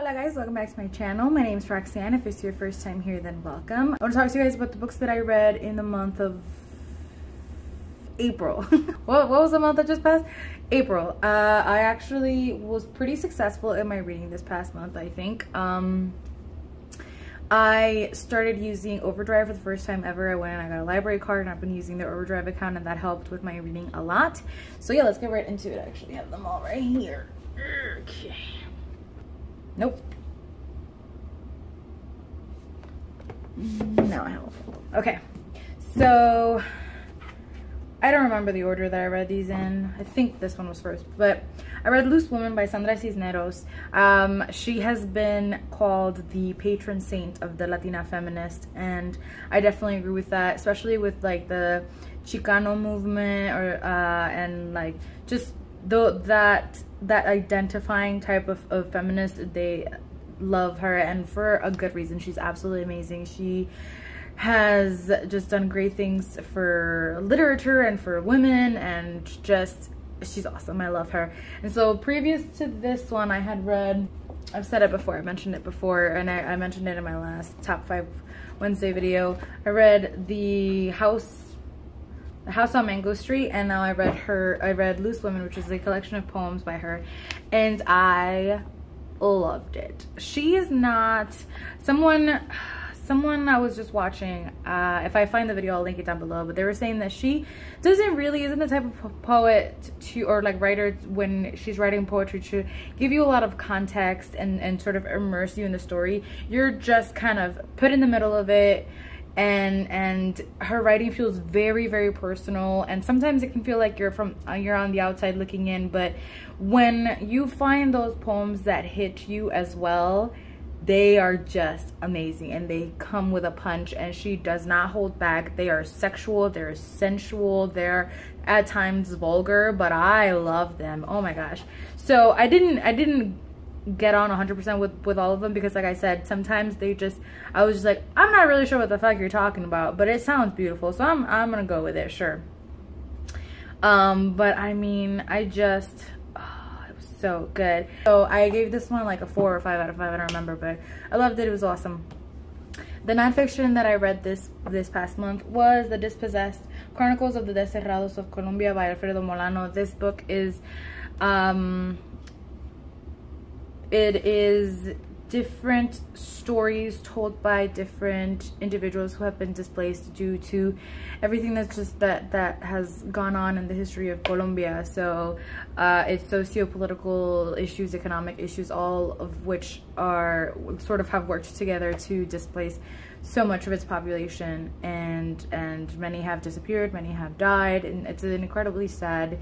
Hola guys, welcome back to my channel. My name is Roxanne. If it's your first time here, then welcome. I want to talk to you guys about the books that I read in the month of April. what was the month that just passed? April. I actually was pretty successful in my reading this past month, I think. I started using Overdrive for the first time ever. I went and I got a library card and I've been using their Overdrive account, and that helped with my reading a lot. So yeah, let's get right into it. I actually have them all right here. Okay. Nope. No, I have them. Okay. So I don't remember the order that I read these in. I think this one was first, but I read Loose Woman by Sandra Cisneros. She has been called the patron saint of the Latina feminist, and I definitely agree with that, especially with like the Chicano movement or and like just that identifying type of feminist. They love her, and for a good reason. She's absolutely amazing. She has just done great things for literature and for women, and just she's awesome. I love her. And so previous to this one, I had read, I've said it before, I mentioned it before, and I mentioned it in my last top 5 Wednesday video. I read The House on Mango Street, and now I read Loose Women, which is a collection of poems by her, and I loved it. She is not someone I was just watching, if I find the video I'll link it down below, but they were saying that she isn't the type of poet or like writer, when she's writing poetry, to give you a lot of context and sort of immerse you in the story. You're just kind of put in the middle of it, and her writing feels very, very personal, and sometimes it can feel like you're on the outside looking in, but when you find those poems that hit you as well, they are just amazing, and they come with a punch, and she does not hold back. They are sexual, they're sensual, they're at times vulgar, but I love them. Oh my gosh. So I didn't get on 100% with all of them, because like I said, sometimes I was just like, I'm not really sure what the fuck you're talking about, but it sounds beautiful, so I'm gonna go with it, sure. But I mean, so good. So I gave this one like a 4 or 5 out of 5, I don't remember, but I loved it. It was awesome. The nonfiction that I read this past month was The Dispossessed: Chronicles of the Desterrados of Colombia by Alfredo Molano. This book is it is different stories told by different individuals who have been displaced due to everything that has gone on in the history of Colombia. So it's socio-political issues, economic issues, all of which are sort of have worked together to displace so much of its population, and many have disappeared, many have died, and it's an incredibly sad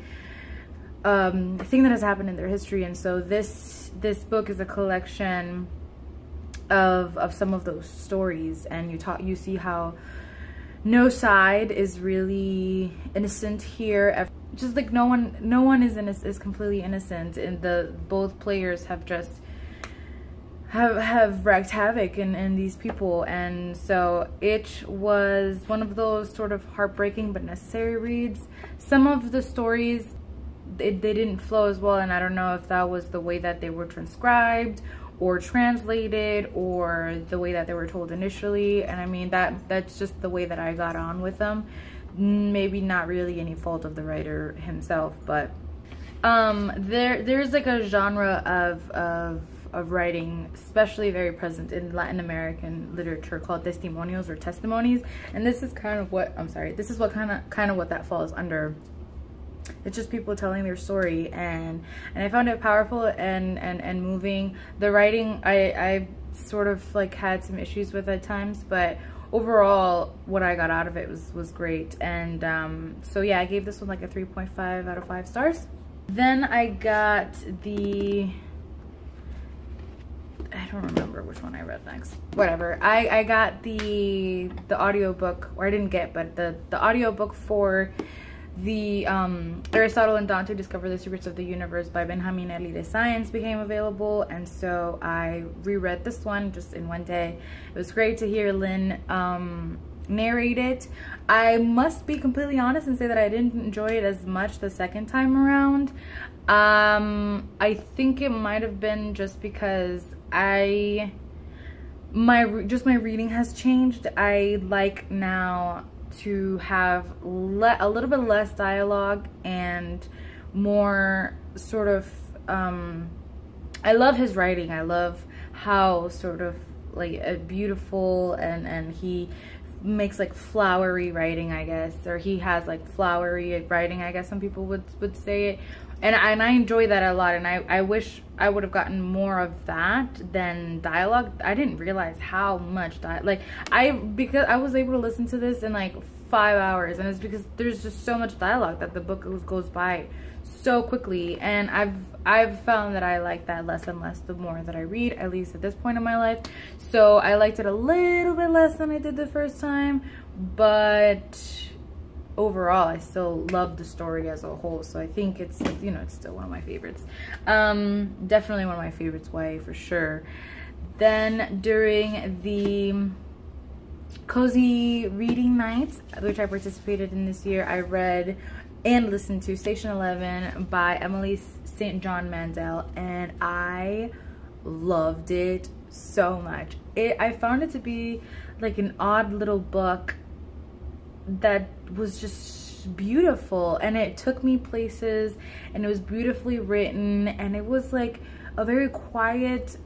thing that has happened in their history. And so this book is a collection of some of those stories, and you see how no side is really innocent here. Just like no one is completely innocent, and both players have just have wreaked havoc in these people. And so it was one of those sort of heartbreaking but necessary reads. Some of the stories, they didn't flow as well, and I don't know if that was the way that they were transcribed or translated, or the way that they were told initially. And I mean, that's just the way that I got on with them. Maybe not really any fault of the writer himself, but there's like a genre of writing, especially very present in Latin American literature, called testimonials or testimonies, and this is kind of what that falls under. It's just people telling their story, and I found it powerful and moving. The writing, I sort of like had some issues with at times, but overall what I got out of it was great. And so yeah, I gave this one like a 3.5 out of 5 stars. Then I got I don't remember which one I read next. Whatever. I got the audiobook, or I didn't get, but the audiobook for the Aristotle and Dante Discover the Secrets of the Universe by Benjamin Elie de Science became available, and so I reread this one just in one day. It was great to hear Lynn narrate it. I must be completely honest and say that I didn't enjoy it as much the second time around. I think it might have been just because my reading has changed. I like now to have a little bit less dialogue and more sort of I love his writing. I love how sort of like beautiful and he makes like flowery writing, I guess, or he has like flowery writing, I guess some people would say it, and I enjoy that a lot, and I wish I would have gotten more of that than dialogue. I didn't realize how much because I was able to listen to this in like 5 hours, and it's because there's just so much dialogue that the book goes by so quickly, and I've found that I like that less and less the more that I read, at least at this point in my life. So I liked it a little bit less than I did the first time, but overall I still love the story as a whole. So I think it's, you know, it's still one of my favorites. Definitely one of my favorites, YA for sure. Then during the cozy reading nights, which I participated in this year, I read and listened to Station 11 by Emily St. John Mandel, and I loved it so much. I found it to be like an odd little book that was just beautiful, and it took me places, and it was beautifully written, and it was like a very quiet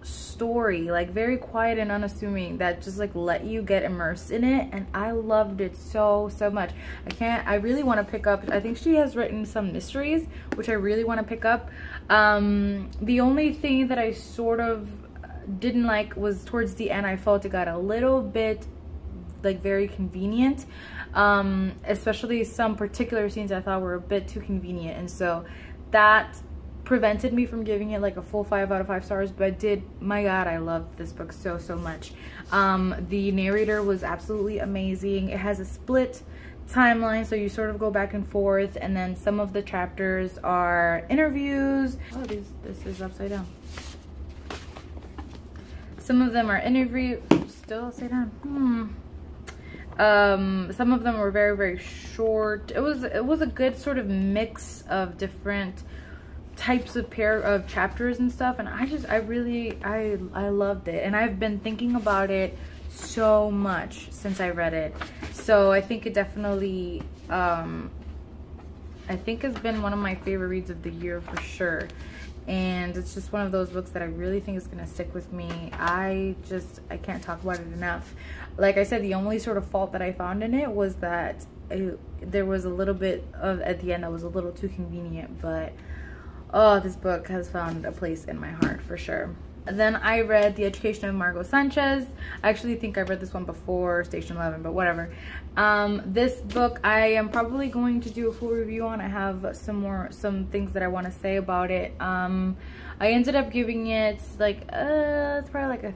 story, like very quiet and unassuming, that just like let you get immersed in it, and I loved it so much. I really want to pick up, I think she has written some mysteries which I really want to pick up. The only thing that I sort of didn't like was towards the end. I felt it got a little bit like very convenient, especially some particular scenes I thought were a bit too convenient, and so that prevented me from giving it like a full 5 out of 5 stars. But my god, I loved this book so much. The narrator was absolutely amazing. It has a split timeline, so you sort of go back and forth, and then some of the chapters are interviews. Oh, this is upside down. Some of them are still upside down. Some of them were very short. It was a good sort of mix of different types of chapters and stuff, and I really loved it, and I've been thinking about it so much since I read it. So I think it definitely I think has been one of my favorite reads of the year for sure, and it's just one of those books that I really think is gonna stick with me. I can't talk about it enough. Like I said, the only sort of fault that I found in it was that there was a little bit of at the end that was a little too convenient, but oh, this book has found a place in my heart for sure. Then I read The Education of Margot Sanchez. I actually think I read this one before Station 11, but whatever. This book I am probably going to do a full review on. I have some things that I want to say about it. I ended up giving it like it's probably like a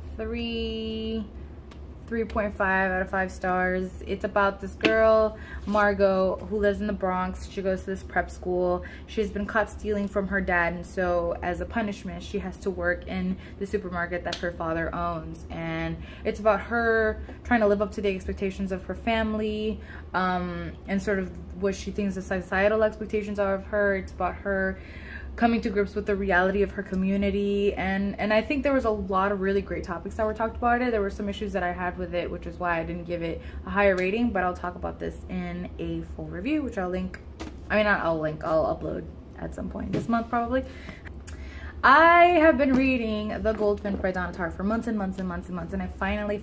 3.5 out of 5 stars. It's about this girl, Margot, who lives in the Bronx. She goes to this prep school. She's been caught stealing from her dad, and so as a punishment, she has to work in the supermarket that her father owns. And it's about her trying to live up to the expectations of her family, and sort of what she thinks the societal expectations are of her. It's about her coming to grips with the reality of her community, and I think there was a lot of really great topics that were talked about it. There were some issues that I had with it, which is why I didn't give it a higher rating, but I'll talk about this in a full review, which I'll upload at some point this month probably. I have been reading The Goldfinch by Donna Tartt for months and months, and I finally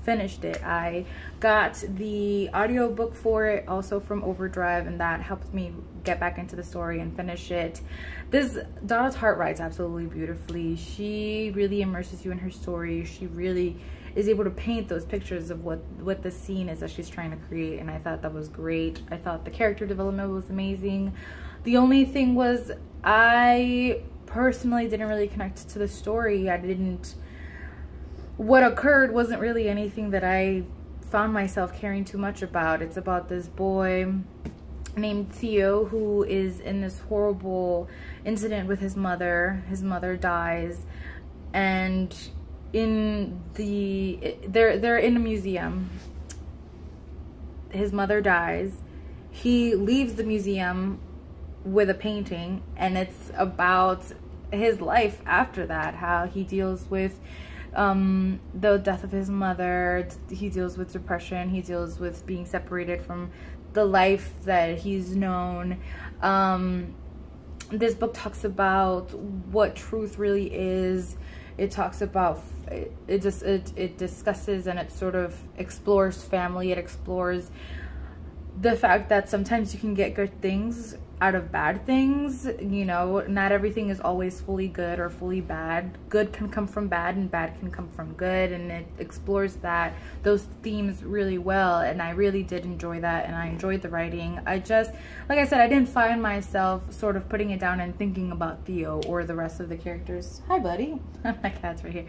finished it. I got the audiobook for it also from Overdrive, and that helped me get back into the story and finish it. This Donna Tartt writes absolutely beautifully. She really immerses you in her story. She really is able to paint those pictures of what the scene is that she's trying to create, and I thought that was great. I thought the character development was amazing. The only thing was I personally didn't really connect to the story. What occurred wasn't really anything that I found myself caring too much about. It's about this boy named Theo who is in this horrible incident with his mother. His mother dies, and they're in a museum. His mother dies. He leaves the museum with a painting, and it's about his life after that, how he deals with the death of his mother, he deals with depression, he deals with being separated from the life that he's known. This book talks about what truth really is. It talks about, it discusses and it sort of explores family. It explores the fact that sometimes you can get good things out of bad things. You know, not everything is always fully good or fully bad. Good can come from bad and bad can come from good, and it explores those themes really well, and I really did enjoy that, and I enjoyed the writing. I just, like I said, I didn't find myself sort of putting it down and thinking about Theo or the rest of the characters. Hi buddy. My cat's right here.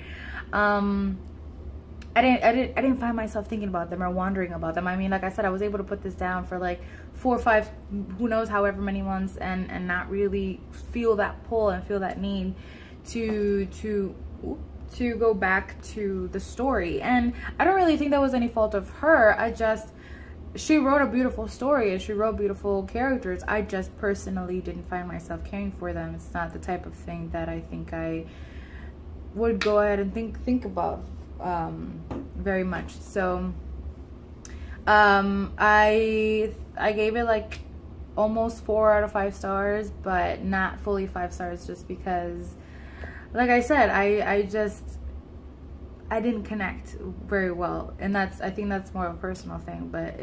I didn't find myself thinking about them or wondering about them. I mean, like I said, I was able to put this down for like 4 or 5, who knows, however many months, and not really feel that pull and feel that need to go back to the story. And I don't really think that was any fault of her. She wrote a beautiful story and she wrote beautiful characters. I just personally didn't find myself caring for them. It's not the type of thing that I think I would go ahead and think about very much. So I gave it like almost 4 out of 5 stars, but not fully 5 stars, just because, like I said, I didn't connect very well, and I think that's more of a personal thing, but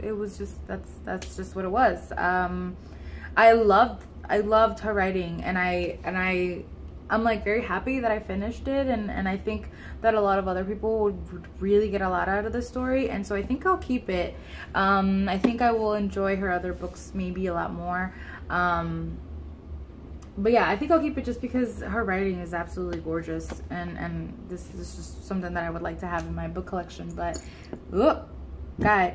it was just, that's just what it was. I loved her writing, and I'm like very happy that I finished it, and I think that a lot of other people would really get a lot out of the story, and so I think I'll keep it. I think I will enjoy her other books maybe a lot more, but yeah, I think I'll keep it just because her writing is absolutely gorgeous, and this is just something that I would like to have in my book collection. But guy.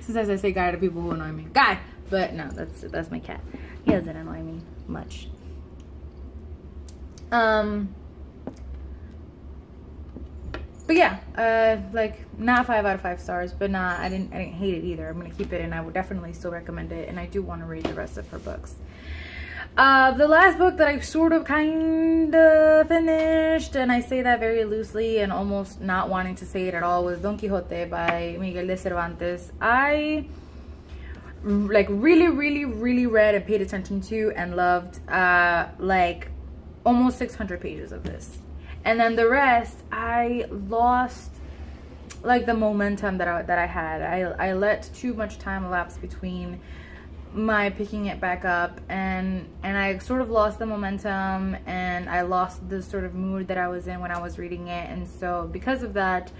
Sometimes I say guy to people who annoy me, guy, but no, that's my cat. He doesn't annoy me much. But yeah, like not 5 out of 5 stars, but I didn't hate it either. I'm gonna keep it, and I would definitely still recommend it, and I do want to read the rest of her books. The last book that I sort of kind of finished, and I say that very loosely and almost not wanting to say it at all, was Don Quixote by Miguel de Cervantes. I like really read and paid attention to and loved like almost 600 pages of this, and then the rest I lost like the momentum that I had. I let too much time elapse between my picking it back up, and I sort of lost the momentum, and I lost the sort of mood that I was in when I was reading it. And so because of that,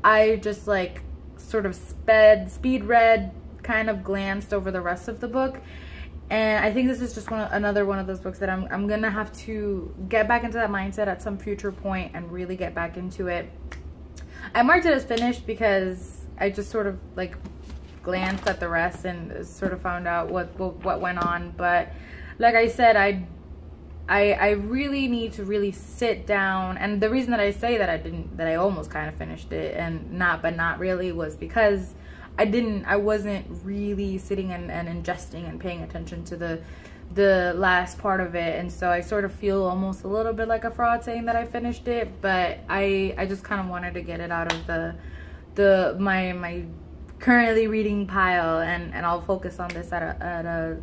I just like sort of speed read, kind of glanced over the rest of the book. And I think this is just another one of those books that I'm gonna have to get back into that mindset at some future point and really get back into it. I marked it as finished because I just sort of like glanced at the rest and sort of found out what went on. But like I said, I really need to really sit down, and the reason that I say that I almost kind of finished it and not really was because I wasn't really sitting and ingesting and paying attention to the last part of it, and so I sort of feel almost a little bit like a fraud saying that I finished it. But I just kind of wanted to get it out of my currently reading pile, and I'll focus on this at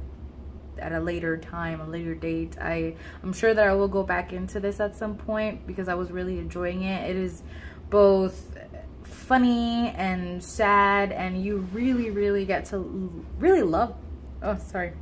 a later time, a later date. I'm sure that I will go back into this at some point because I was really enjoying it. It is both funny and sad, and you really get to really love, to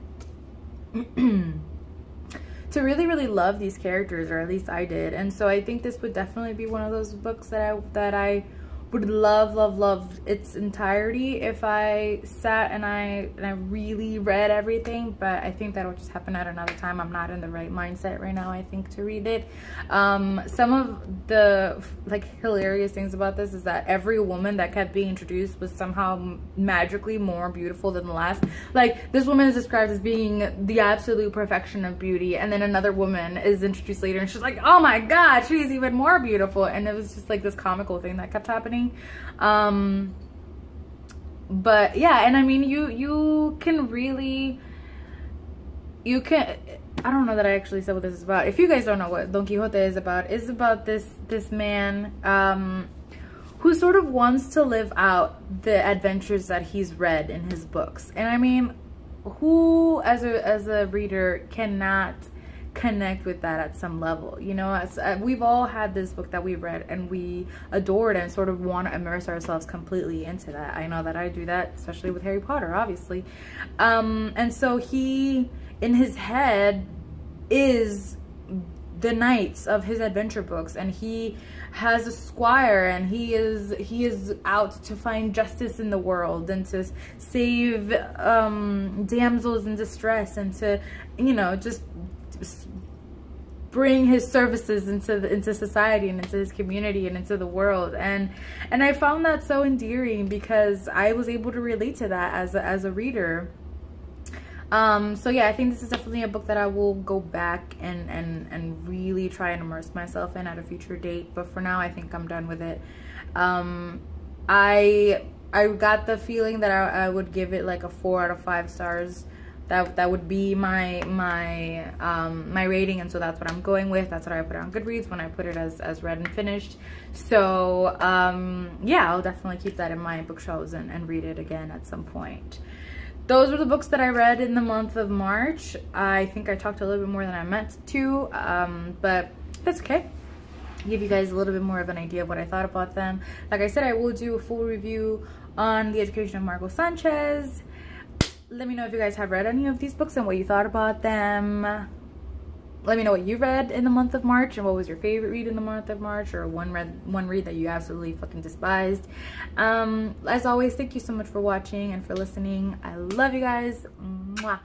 really love these characters, or at least I did. And so I think this would definitely be one of those books that I would love its entirety if I sat and I really read everything. But I think that'll just happen at another time. I'm not in the right mindset right now, I think, to read it. Some of the like hilarious things about this is that every woman that kept being introduced was somehow magically more beautiful than the last. Like, this woman is described as being the absolute perfection of beauty, and then another woman is introduced later and she's like, oh my god, she's even more beautiful. And it was just like this comical thing that kept happening. But yeah, and I mean, you can really, I don't know that I actually said what this is about. If you guys don't know what Don Quixote is about this man who sort of wants to live out the adventures that he's read in his books. And I mean, who as a reader cannot connect with that at some level? You know, we've all had this book that we read and we adored and sort of want to immerse ourselves completely into that. I know that I do that, especially with Harry Potter, obviously. And so he, in his head, is the knights of his adventure books, and he has a squire, and he is out to find justice in the world and to save damsels in distress, and to, you know, just bring his services into society and into his community and into the world. And I found that so endearing because I was able to relate to that as a reader. So yeah, I think this is definitely a book that I will go back and really try and immerse myself in at a future date. But for now, I think I'm done with it. I got the feeling that I would give it like a 4 out of 5 stars. That would be my rating, and so that's what I'm going with. That's what I put on Goodreads when I put it as read and finished. So yeah, I'll definitely keep that in my bookshelves and read it again at some point. Those were the books that I read in the month of March. I think I talked a little bit more than I meant to, but that's okay. Give you guys a little bit more of an idea of what I thought about them. Like I said, I will do a full review on The Education of Margot Sanchez. Let me know if you guys have read any of these books and what you thought about them. Let me know what you read in the month of March and what was your favorite read in the month of March, or one read that you absolutely fucking despised. As always, thank you so much for watching and for listening. I love you guys. Mwah.